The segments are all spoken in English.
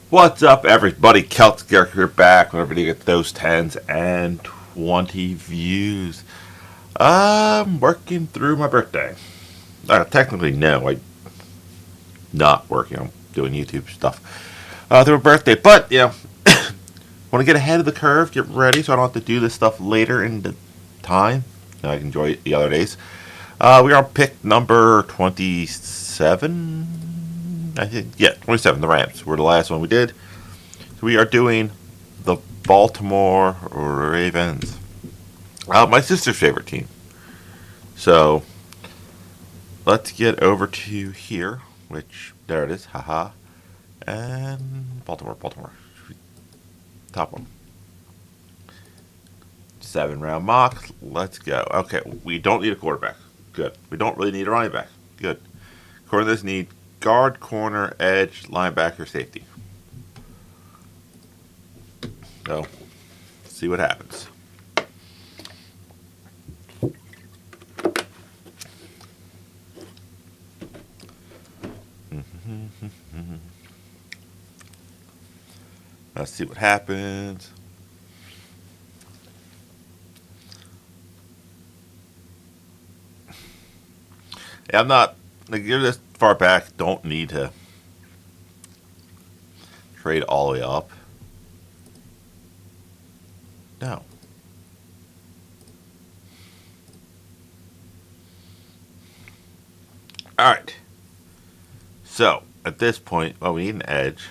What's up, everybody? Celtic Garrick here back whenever you get those 10s and 20 views. I'm working through my birthday. Technically, no, I'm not working. I'm doing YouTube stuff through my birthday. But, want to get ahead of the curve, get ready so I don't have to do this stuff later in the time. I can enjoy it the other days. We are on pick number 27, I think. Yeah, 27, the Rams. Were the last one we did. So we are doing the Baltimore Ravens. My sister's favorite team. So let's get over to here, which, there it is, haha. And Baltimore. Top one. 7 round mock. Let's go. Okay, we don't need a quarterback. Good. We don't really need a running back. Good. According to this, need guard, corner, edge, linebacker, safety. So, see what happens. Let's see what happens. Yeah, I'm not, like, you're this far back, don't need to trade all the way up. No. Alright. So, at this point, we need an edge.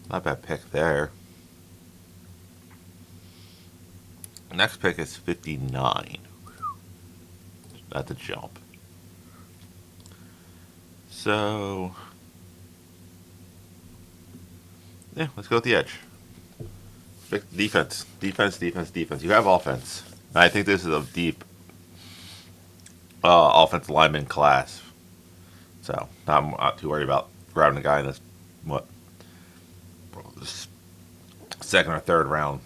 Not a bad pick there. Next pick is 59. That's a jump. So, yeah, let's go with the edge. Defense. You have offense. I think this is a deep offensive lineman class. So, I'm not too worried about grabbing a guy in this, second or third round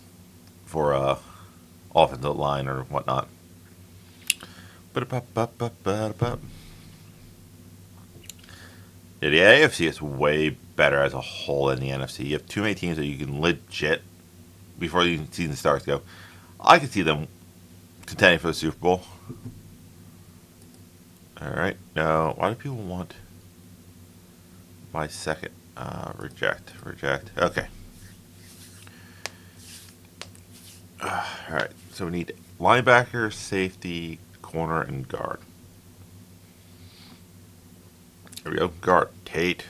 for offensive line or whatnot. Yeah, the AFC is way better as a whole than the NFC. You have too many teams that you can legit, before the season starts, go, I can see them contending for the Super Bowl. Alright, now, why do people want my second? Reject. Okay. Alright, so we need linebacker, safety, corner, and guard. There we go. Guard. Tate.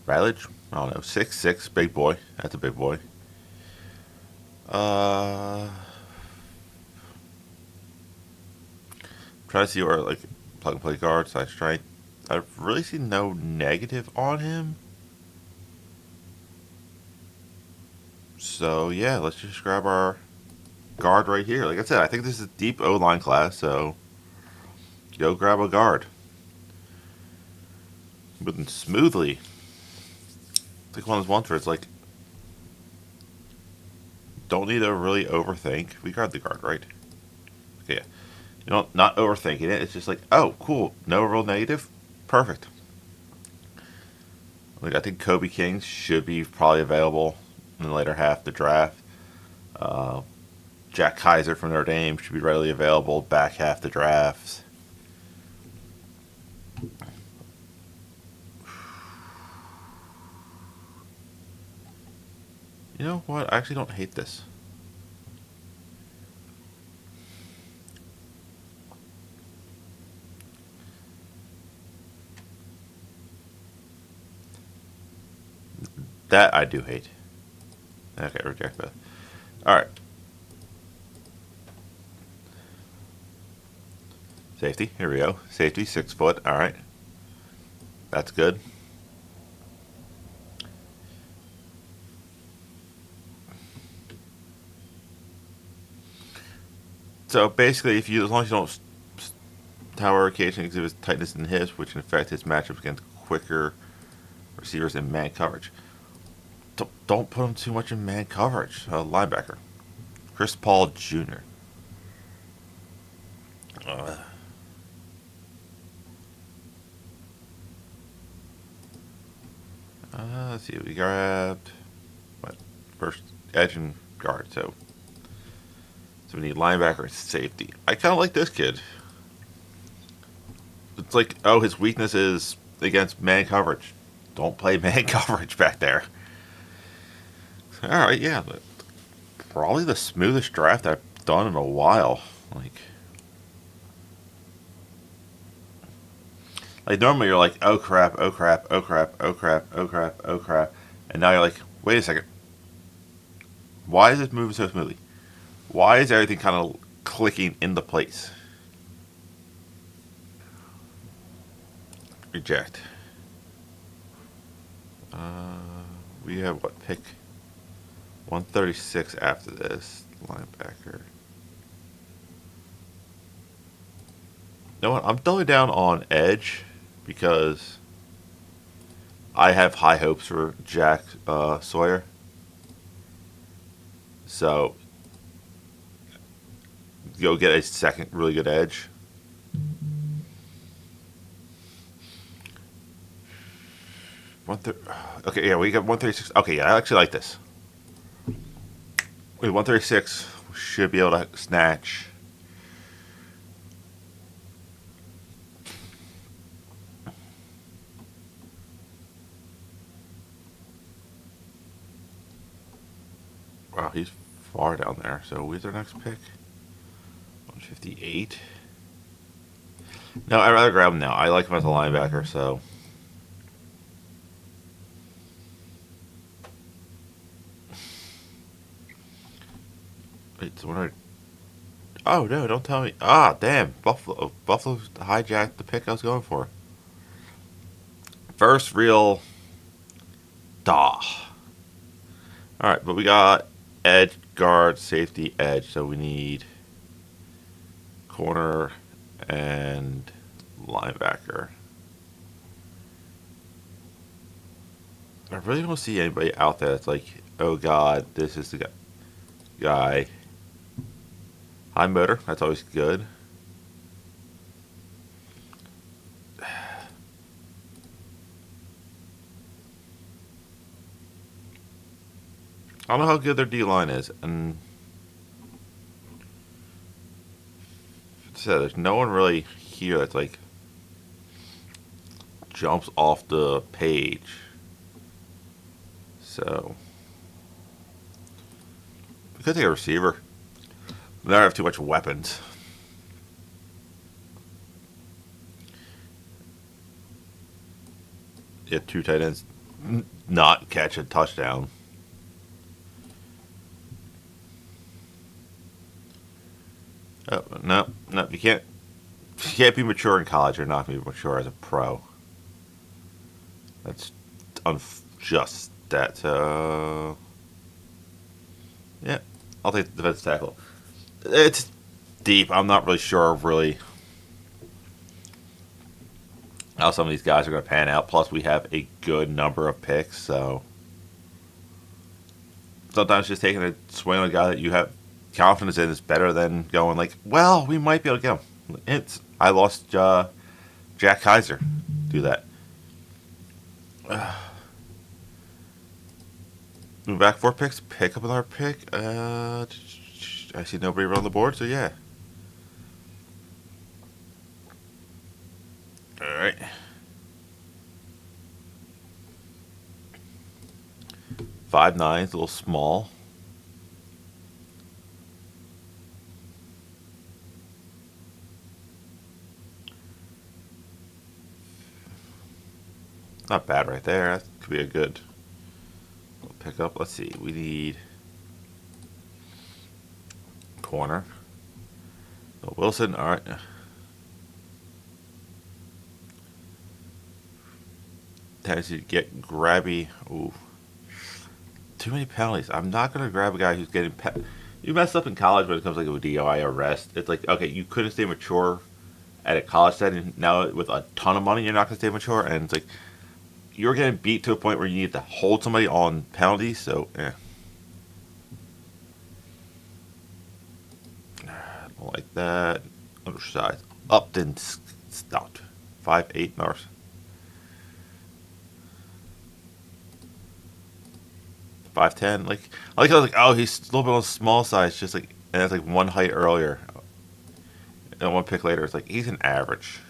Rylage? I don't know. 6'6", big boy. That's a big boy. Try to see where, like, plug and play guard, side strength. I've really seen no negative on him. So, yeah, let's just grab our guard right here. Like I said, I think this is a deep O-line class, so go grab a guard. Moving smoothly. It's like one of those ones where it's like, don't need to really overthink. We grabbed the guard, right? Okay, not overthinking it. It's just like, oh, cool. No real negative. Perfect. Like, I think Kobe King should be probably available in the later half of the draft. Jack Kaiser from Notre Dame should be readily available back half the drafts. You know what? I actually don't hate this. That I do hate. Okay, reject that. Alright. Safety, here we go. Safety, 6 foot, alright. That's good. So basically, as long as you don't tower occasionally exhibits tightness in hips, which can affect his matchups against quicker receivers in man coverage. don't put him too much in man coverage. Linebacker. Chris Paul Jr. Uh, let's see. We grabbed what first edge and guard. So we need linebacker and safety. I kind of like this kid. It's like, oh, his weakness is against man coverage. Don't play man coverage back there. All right, yeah, but probably the smoothest draft I've done in a while. Like normally you're like, oh crap, oh crap, oh crap, oh crap, oh crap, oh crap, and now you're like, wait a second, why is this moving so smoothly? Why is everything kind of clicking into place? Reject. We have what, pick 136 after this linebacker. You know what? I'm doubling down on edge because I have high hopes for Jack Sawyer. So go get a second really good edge. Okay, yeah, we got 136. Okay, yeah, I actually like this. Wait, 136 should be able to snatch. Wow, he's far down there. So where's our next pick? 158. No, I'd rather grab him now. I like him as a linebacker, so. Wait, so what are... Oh, no, don't tell me. Ah, damn. Buffalo hijacked the pick I was going for. First real... Duh. Alright, but we got edge, guard, safety, edge. So we need corner and linebacker. I really don't see anybody out there that's like, oh god, this is the guy. High motor, that's always good. I don't know how good their D-line is, and so there's no one really here that's like jumps off the page. So we could take a receiver. We don't have too much weapons. Yeah, two tight ends not catch a touchdown. Oh, no, you can't be mature in college. You're not going to be mature as a pro. That's unjust. That, yeah, I'll take the defensive tackle. It's deep. I'm not really sure, how some of these guys are going to pan out. Plus, we have a good number of picks, so sometimes just taking a swing on a guy that you have confidence in is better than going like, well, we might be able to get him. I lost Jack Kaiser. Do that. Move back 4 picks. Pick up another pick. I see nobody around the board, so yeah. All right. Five nines, a little small. Not bad right there. That could be a good pick up. Let's see. We need corner. Oh, Wilson. All right. Tennessee to get grabby. Ooh. Too many penalties. I'm not going to grab a guy who's getting... You mess up in college when it comes like a DUI arrest. It's like, okay, you couldn't stay mature at a college setting. Now with a ton of money, you're not going to stay mature. And it's like... you're getting beat to a point where you need to hold somebody on penalties. So, yeah. Don't like that. Undersized. Upton stopped. 5'8" North. 5'10". I was like, oh, he's a little bit on the small side. It's just like, and it's like one height earlier. And one pick later, it's like, he's an average.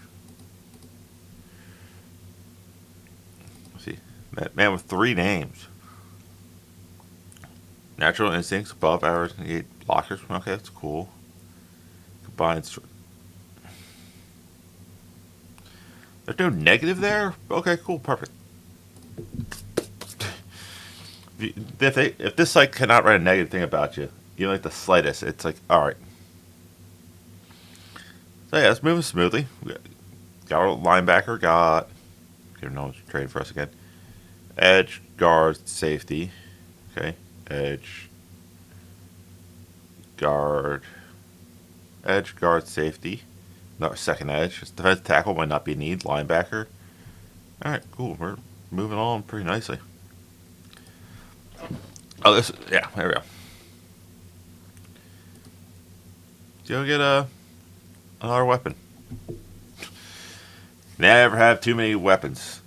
Let's see. Man with 3 names. Natural instincts, above average, 8 blockers. Okay, that's cool. Combined. There's no negative there? Okay, cool, perfect. If this site cannot write a negative thing about you, even like the slightest, it's like, alright. So yeah, it's moving smoothly. Got our linebacker, no one's trading for us again. Edge, guard, safety. Okay, edge, guard, safety. No, second edge. Defensive tackle might not be a need. Linebacker. Alright, cool. We're moving on pretty nicely. Oh, there we go. Go get another weapon. Never have too many weapons.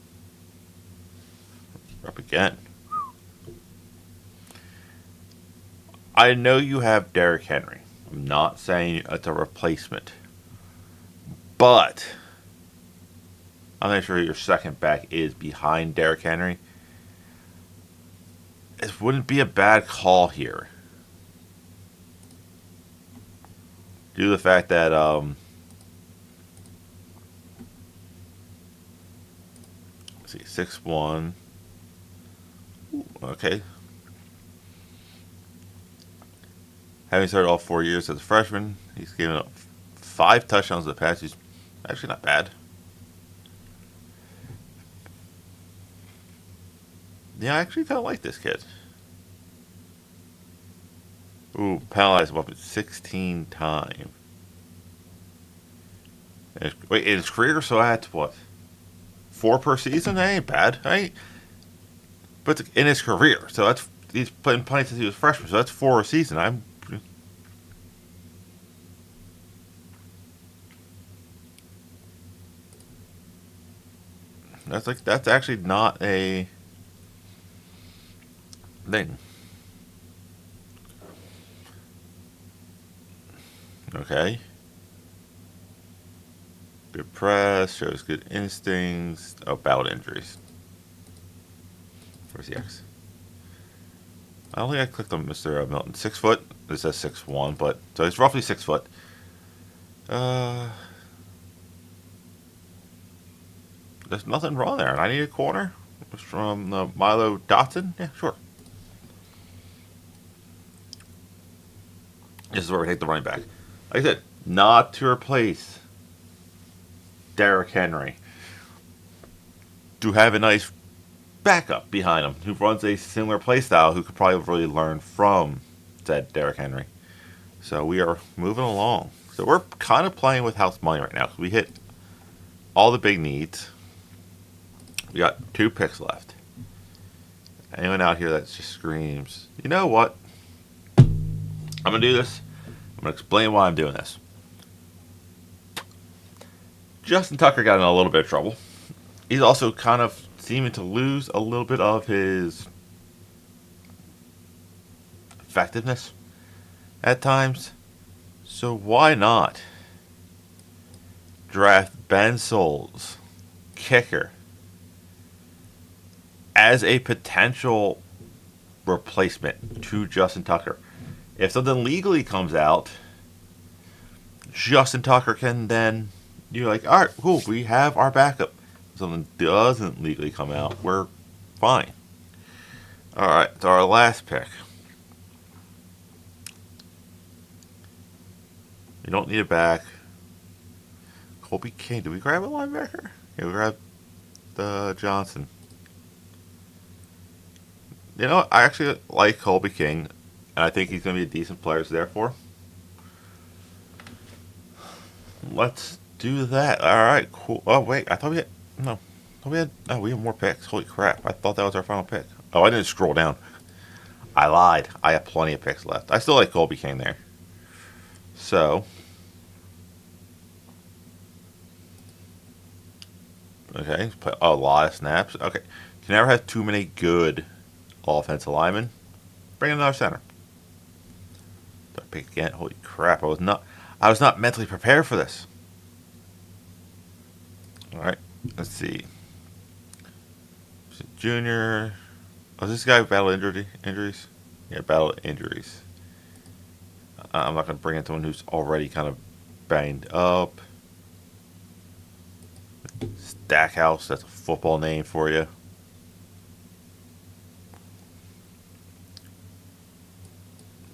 Up again. I know you have Derrick Henry. I'm not saying it's a replacement. But I'm not sure your second back is behind Derrick Henry. It wouldn't be a bad call here. Due to the fact that let's see, 6'1". Okay. Having started all 4 years as a freshman, he's given up 5 touchdowns in the past. He's actually not bad. Yeah, I actually kind of like this kid. Ooh, penalized him up at 16 times. Wait, in his career, so that's what? 4 per season? That ain't bad, right? But in his career, so that's he's been playing since he was a freshman, so that's 4 a season. That's actually not a thing. Okay. Good press, shows good instincts. Oh, battled injuries. Where's the X? I don't think I clicked on Mr. Milton. 6 foot. It says 6'1", but so he's roughly 6 foot. There's nothing wrong there. I need a corner. It's from Milo Dotson. Yeah, sure. This is where we take the running back. Like I said, not to replace Derrick Henry. To have a nice backup behind him who runs a similar play style who could probably really learn from said Derrick Henry. So we are moving along. So we're kind of playing with house money right now. We hit all the big needs. We got 2 picks left. Anyone out here that just screams, you know what? I'm going to do this. I'm going to explain why I'm doing this. Justin Tucker got in a little bit of trouble. He's also kind of seeming to lose a little bit of his effectiveness at times. So why not draft Ben Souls, kicker, as a potential replacement to Justin Tucker? If something legally comes out, Justin Tucker can then, you're like, all right, cool, we have our backup. If something doesn't legally come out, we're fine. All right, so our last pick. You don't need a back. Colby King. Did we grab a linebacker? Yeah, we grabbed Johnson. You know, I actually like Colby King, and I think he's going to be a decent player, so therefore, let's do that. All right, cool. Oh, wait, I thought we had... No. we have more picks. Holy crap! I thought that was our final pick. Oh, I didn't scroll down. I lied. I have plenty of picks left. I still like Colby King there. So, okay, play a lot of snaps. Okay, you never have too many good offensive linemen. Bring in another center. Don't pick again. Holy crap! I was not mentally prepared for this. All right, let's see. Junior. Oh, this guy battle injuries? Yeah, battle injuries. I'm not going to bring in someone who's already kind of banged up. Stackhouse, that's a football name for you.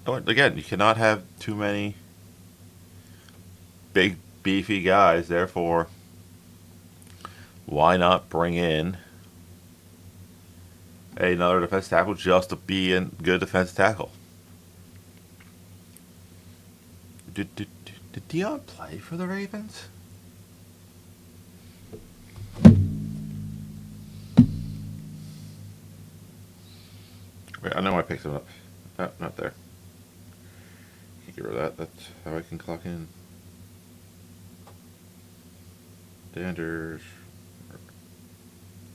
Oh, again, you cannot have too many big, beefy guys. Therefore, why not bring in another defensive tackle just to be a good defensive tackle? Did Dion play for the Ravens? Wait, I know I picked him up. Oh, not there. Can't get rid of that. That's how I can clock in. Sanders.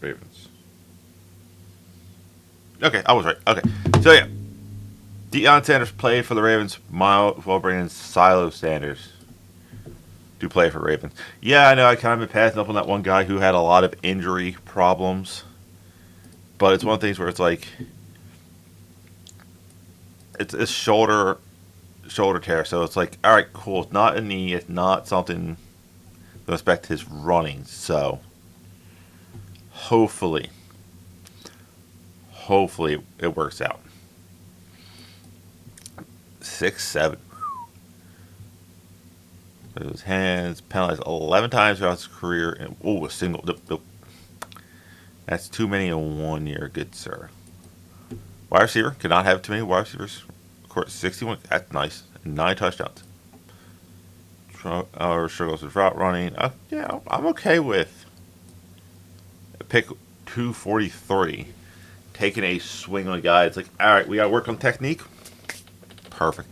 Ravens. Okay, I was right. Okay. So, yeah. Deion Sanders played for the Ravens while bringing Silo Sanders to play for Ravens. Yeah, I know I kind of been passing up on that one guy who had a lot of injury problems. But it's one of the things where it's like, it's a shoulder tear. So it's like, all right, cool. It's not a knee. It's not something to affect his running. So hopefully it works out. 6'7". His hands penalized 11 times throughout his career. And, a single. That's too many in 1 year, good sir. Wide receiver. Cannot have too many wide receivers. Of course, 61. That's nice. 9 touchdowns. Struggles with route running. Yeah, I'm okay with pick 243. Taking a swing on a guy. It's like, all right, we got to work on technique. Perfect.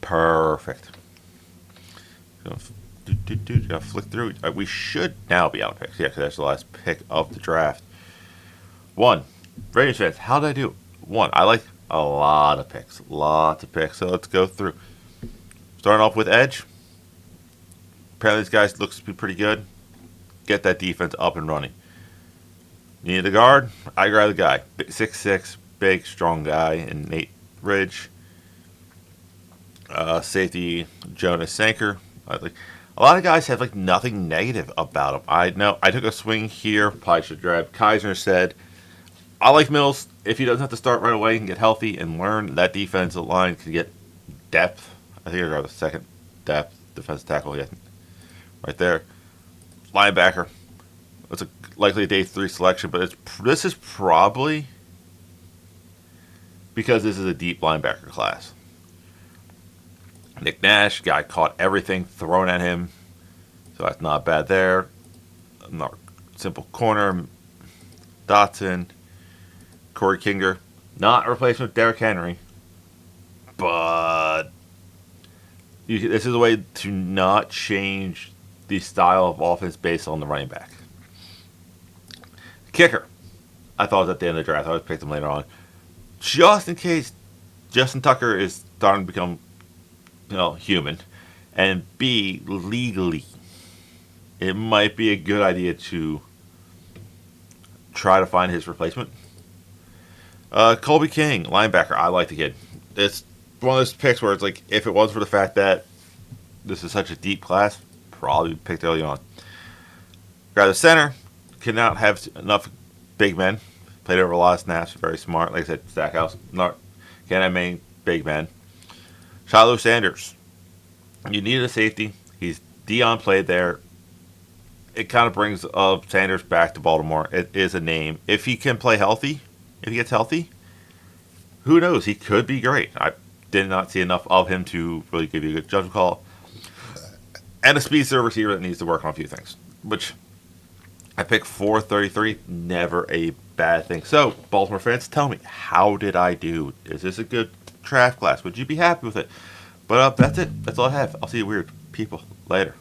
Got to flick through. We should now be out of picks. Yeah, because that's the last pick of the draft. 1. Ravens fans, how did I do? 1. I like a lot of picks. Lots of picks. So let's go through. Starting off with edge. Apparently this guy looks to be pretty good. Get that defense up and running. You need a guard? I grab the guy. 6'6", big, strong guy, and Nate Ridge. Safety, Jonas Sanker. A lot of guys have nothing negative about him. I know I took a swing here. Probably should grab Kaiser instead. I like Mills. If he doesn't have to start right away, he can get healthy and learn. That defensive line can get depth. I think I got the second depth defensive tackle. Yeah, right there. Linebacker. It's likely a day 3 selection, but this is probably because this is a deep linebacker class. Nick Nash, guy caught everything thrown at him, so that's not bad there. Not simple corner. Dotson, Corey Kinger, not a replacement with Derrick Henry, but this is a way to not change the style of offense based on the running back. Kicker, I thought it was at the end of the draft. I always picked him later on, just in case Justin Tucker is starting to become human, and B, legally, it might be a good idea to try to find his replacement. Colby King, linebacker. I like the kid. It's one of those picks where it's like, if it was for the fact that this is such a deep class, probably picked early on. Grab the center. Cannot have enough big men. Played over a lot of snaps. Very smart. Like I said, Stackhouse. Can't have many big men. Shiloh Sanders. You need a safety. Dion played there. It kind of brings Sanders back to Baltimore. It is a name. If he can play healthy, if he gets healthy, who knows? He could be great. I did not see enough of him to really give you a good judgment call. And a speedster receiver that needs to work on a few things, which I picked 433. Never a bad thing. So, Baltimore fans, tell me, how did I do? Is this a good draft class? Would you be happy with it? But that's it. That's all I have. I'll see you weird people later.